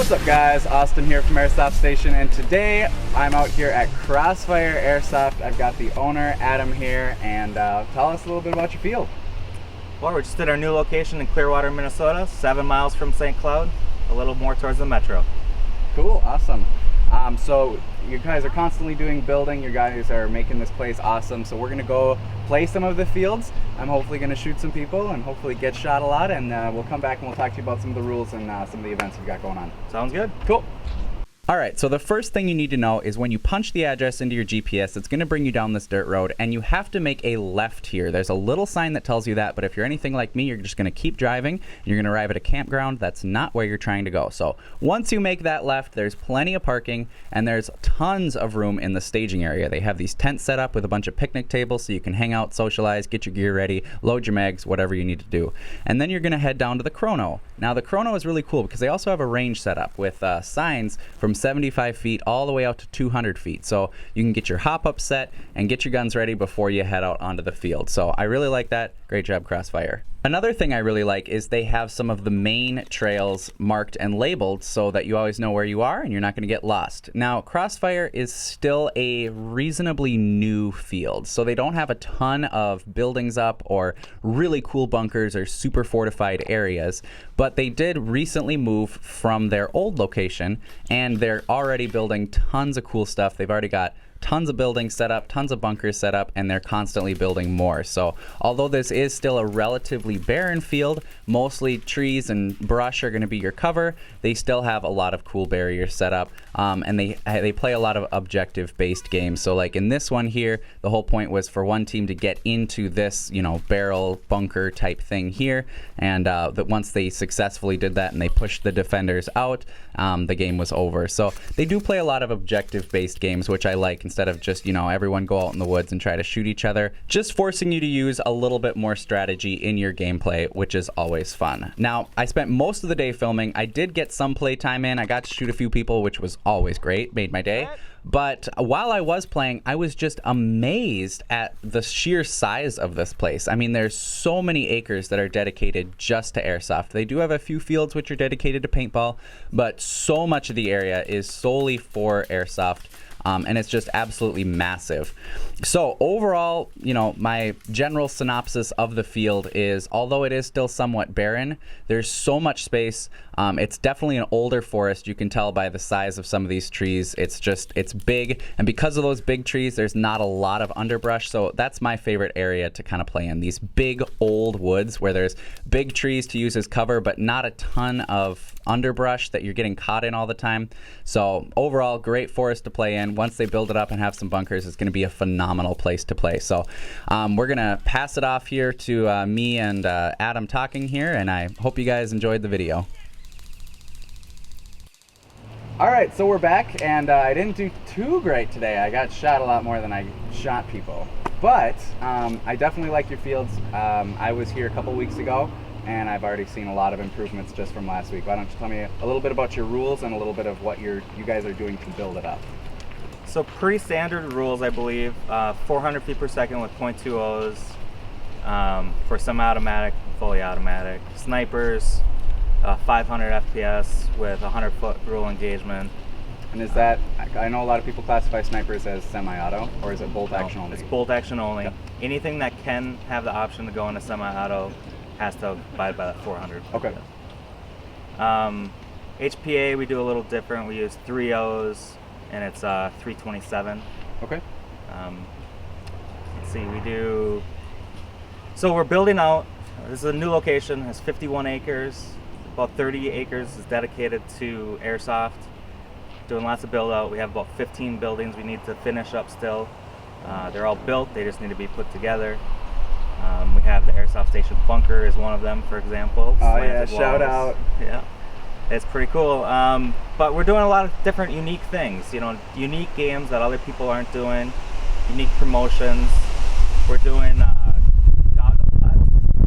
What's up guys, Austin here from Airsoft Station, and today I'm out here at Crossfire Airsoft. I've got the owner, Adam, here, and tell us a little bit about your field. Well, we're just at our new location in Clearwater, Minnesota, 7 miles from St. Cloud, a little more towards the metro. Cool, awesome. So you guys are constantly doing building, you guys are making this place awesome, so we're going to go play some of the fields. I'm hopefully going to shoot some people and hopefully get shot a lot, and we'll come back and we'll talk to you about some of the rules and some of the events you've got going on. Sounds good. Cool. Alright, so the first thing you need to know is when you punch the address into your GPS, it's going to bring you down this dirt road, and you have to make a left here. There's a little sign that tells you that, but if you're anything like me, you're just going to keep driving, and you're going to arrive at a campground. That's not where you're trying to go. So once you make that left, there's plenty of parking, and there's tons of room in the staging area. They have these tents set up with a bunch of picnic tables so you can hang out, socialize, get your gear ready, load your mags, whatever you need to do. And then you're going to head down to the Chrono. Now the Chrono is really cool because they also have a range set up with signs from 75 feet all the way out to 200 feet. So you can get your hop-up set and get your guns ready before you head out onto the field. So I really like that. Great job, Crossfire. Another thing I really like is they have some of the main trails marked and labeled so that you always know where you are and you're not going to get lost. Now, Crossfire is still a reasonably new field, so they don't have a ton of buildings up or really cool bunkers or super fortified areas, but they did recently move from their old location, and they're already building tons of cool stuff. They've already got tons of buildings set up, tons of bunkers set up, and they're constantly building more. So although this is still a relatively barren field, mostly trees and brush are going to be your cover, they still have a lot of cool barriers set up, and they play a lot of objective based games. So like in this one here, the whole point was for one team to get into this, you know, barrel bunker type thing here, and that once they successfully did that and they pushed the defenders out, the game was over. So they do play a lot of objective based games, which I like, instead of just, you know, everyone go out in the woods and try to shoot each other, just forcing you to use a little bit more strategy in your gameplay, which is always fun. Now, I spent most of the day filming. I did get some playtime in. I got to shoot a few people, which was always great, made my day. But while I was playing, I was just amazed at the sheer size of this place. I mean, there's so many acres that are dedicated just to airsoft. They do have a few fields which are dedicated to paintball, but so much of the area is solely for airsoft. And it's just absolutely massive. So overall, you know, my general synopsis of the field is, although it is still somewhat barren, there's so much space. It's definitely an older forest. You can tell by the size of some of these trees. It's big, and because of those big trees, there's not a lot of underbrush. So that's my favorite area to kind of play in, these big old woods where there's big trees to use as cover, but not a ton of underbrush that you're getting caught in all the time. So overall, great forest to play in. Once they build it up and have some bunkers, it's going to be a phenomenal place to play. So we're going to pass it off here to me and Adam talking here, and I hope you guys enjoyed the video. Alright, so we're back, and I didn't do too great today. I got shot a lot more than I shot people. But I definitely like your fields. I was here a couple weeks ago, and I've already seen a lot of improvements just from last week. Why don't you tell me a little bit about your rules and a little bit of what you guys are doing to build it up? So pretty standard rules, I believe. 400 feet per second with .20s for semi-automatic, fully automatic. Snipers, 500 FPS with 100-foot rule engagement. And is that, I know a lot of people classify snipers as semi-auto, or is it bolt action only? It's bolt action only. Yep. Anything that can have the option to go into semi-auto has to abide by that 400. Okay. HPA, we do a little different. We use 3.0s, and it's 327. Okay. Let's see, so we're building out. This is a new location, has 51 acres. About 30 acres is dedicated to airsoft. Doing lots of build out. We have about 15 buildings we need to finish up still. They're all built, they just need to be put together. We have the Airsoft Station bunker is one of them, for example. Oh yeah, shout out. Yeah, it's pretty cool. But we're doing a lot of different unique things, you know, unique games that other people aren't doing, unique promotions. We're doing goggle huts.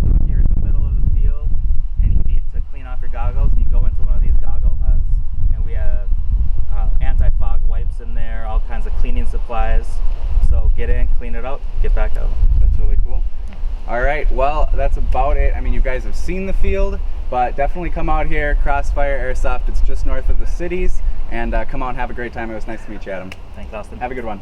So if you're in the middle of the field and you need to clean off your goggles, you go into one of these goggle huts, and we have anti-fog wipes in there, all kinds of cleaning supplies. So get in, clean it out, get back out. That's really cool. All right, well, that's about it. I mean, you guys have seen the field. But definitely come out here, Crossfire Airsoft. It's just north of the cities, and come out and have a great time. It was nice to meet you, Adam. Thanks, Austin. Have a good one.